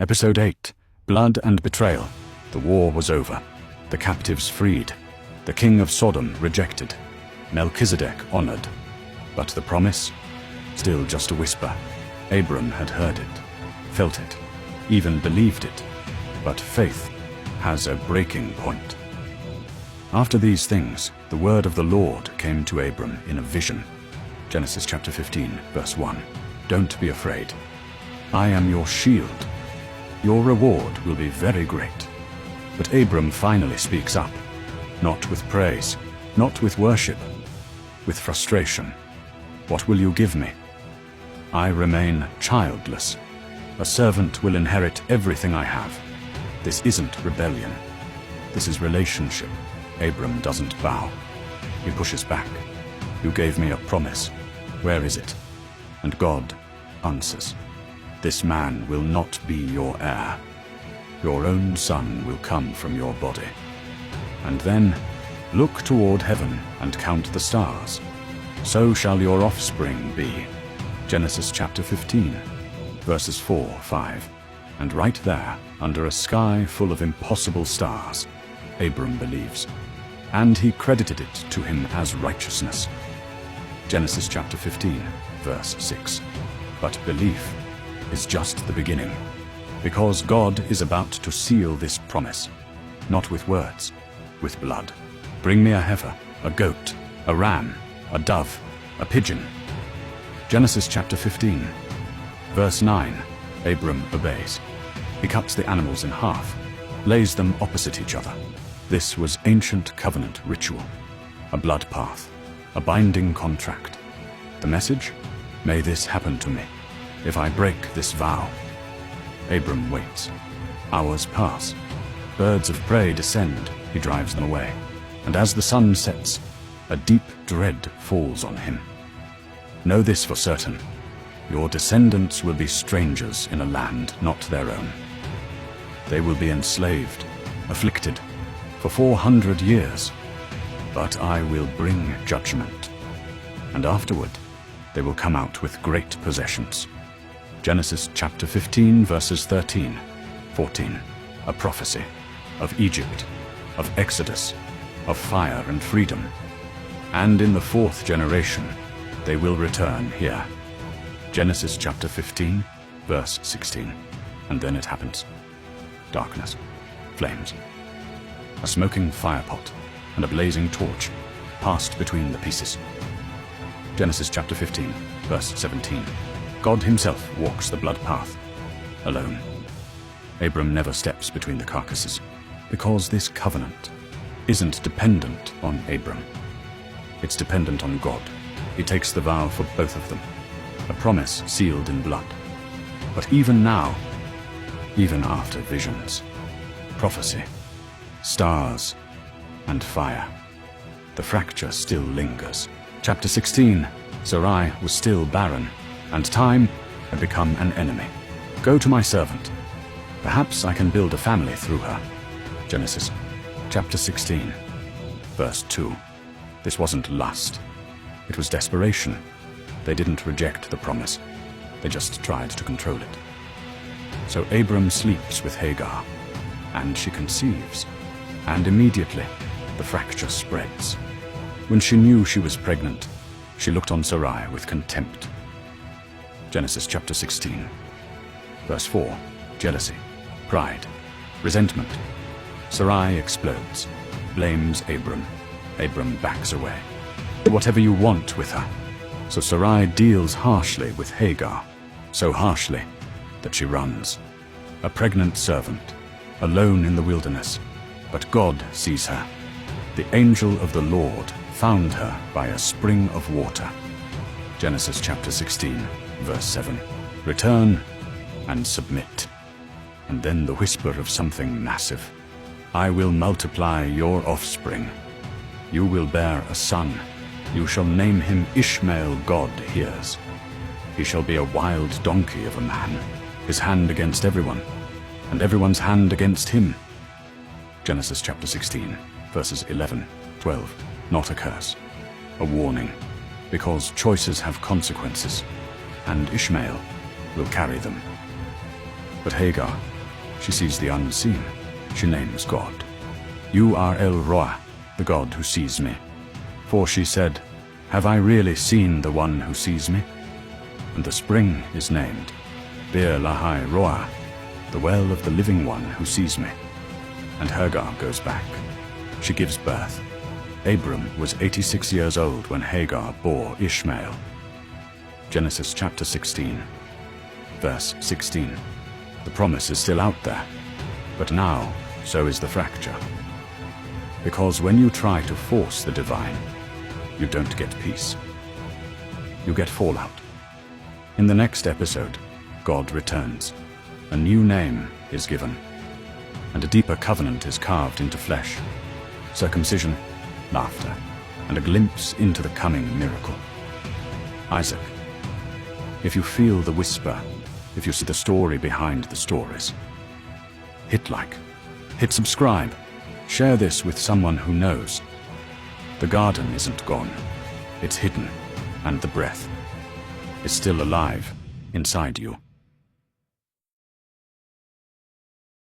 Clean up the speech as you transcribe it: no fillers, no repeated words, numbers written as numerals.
Episode 8. Blood and Betrayal. The war was over. The captives freed. The king of Sodom rejected. Melchizedek honored. But the promise? Still just a whisper. Abram had heard it, felt it, even believed it. But faith has a breaking point. After these things, the word of the Lord came to Abram in a vision. Genesis chapter 15, verse 1. Don't be afraid. I am your shield. Your reward will be very great. But Abram finally speaks up. Not with praise, not with worship, with frustration. What will you give me? I remain childless. A servant will inherit everything I have. This isn't rebellion. This is relationship. Abram doesn't bow. He pushes back. You gave me a promise. Where is it? And God answers. This man will not be your heir. Your own son will come from your body. And then, look toward heaven and count the stars. So shall your offspring be. Genesis chapter 15, verses 4, 5. And right there, under a sky full of impossible stars, Abram believes. And he credited it to him as righteousness. Genesis chapter 15, verse 6. But belief is just the beginning, because God is about to seal this promise, not with words, with blood. Bring me a heifer, a goat, a ram, a dove, a pigeon. Genesis chapter 15, verse 9. Abram obeys. He cuts the animals in half, lays them opposite each other. This was ancient covenant ritual, a blood path, a binding contract. The message? May this happen to me, if I break this vow. Abram waits. Hours pass. Birds of prey descend. He drives them away. And as the sun sets, a deep dread falls on him. Know this for certain. Your descendants will be strangers in a land not their own. They will be enslaved, afflicted, for 400 years. But I will bring judgment. And afterward, they will come out with great possessions. Genesis chapter 15, verses 13, 14. A prophecy of Egypt, of Exodus, of fire and freedom. And in the 4th generation, they will return here. Genesis chapter 15, verse 16. And then it happens. Darkness, flames. A smoking firepot and a blazing torch passed between the pieces. Genesis chapter 15, verse 17. God himself walks the blood path, alone. Abram never steps between the carcasses, because this covenant isn't dependent on Abram. It's dependent on God. He takes the vow for both of them, a promise sealed in blood. But even now, even after visions, prophecy, stars, and fire, the fracture still lingers. Chapter 16, Sarai was still barren, and time had become an enemy. Go to my servant. Perhaps I can build a family through her. Genesis chapter 16, verse 2. This wasn't lust. It was desperation. They didn't reject the promise. They just tried to control it. So Abram sleeps with Hagar, and she conceives. And immediately, the fracture spreads. When she knew she was pregnant, she looked on Sarai with contempt. Genesis chapter 16, verse 4. Jealousy, pride, resentment. Sarai explodes, blames Abram. Abram backs away. Do whatever you want with her. So Sarai deals harshly with Hagar, so harshly that she runs. A pregnant servant, alone in the wilderness. But God sees her. The angel of the Lord found her by a spring of water. Genesis chapter 16, verse 7. Return and submit. And then the whisper of something massive. I will multiply your offspring. You will bear a son. You shall name him Ishmael. God hears. He shall be a wild donkey of a man, his hand against everyone, and everyone's hand against him. Genesis chapter 16, verses 11, 12. Not a curse, a warning, because choices have consequences, and Ishmael will carry them. But Hagar, she sees the unseen. She names God. You are El Roi, the God who sees me. For she said, have I really seen the one who sees me? And the spring is named Bir Lahai Roi, the well of the living one who sees me. And Hagar goes back. She gives birth. Abram was 86 years old when Hagar bore Ishmael. Genesis chapter 16, verse 16. The promise is still out there, but now so is the fracture. Because when you try to force the divine, you don't get peace. You get fallout. In the next episode, God returns. A new name is given, and a deeper covenant is carved into flesh. Circumcision, laughter, and a glimpse into the coming miracle. Isaac, if you feel the whisper, if you see the story behind the stories, hit like, hit subscribe, share this with someone who knows. The garden isn't gone, it's hidden, and the breath is still alive inside you.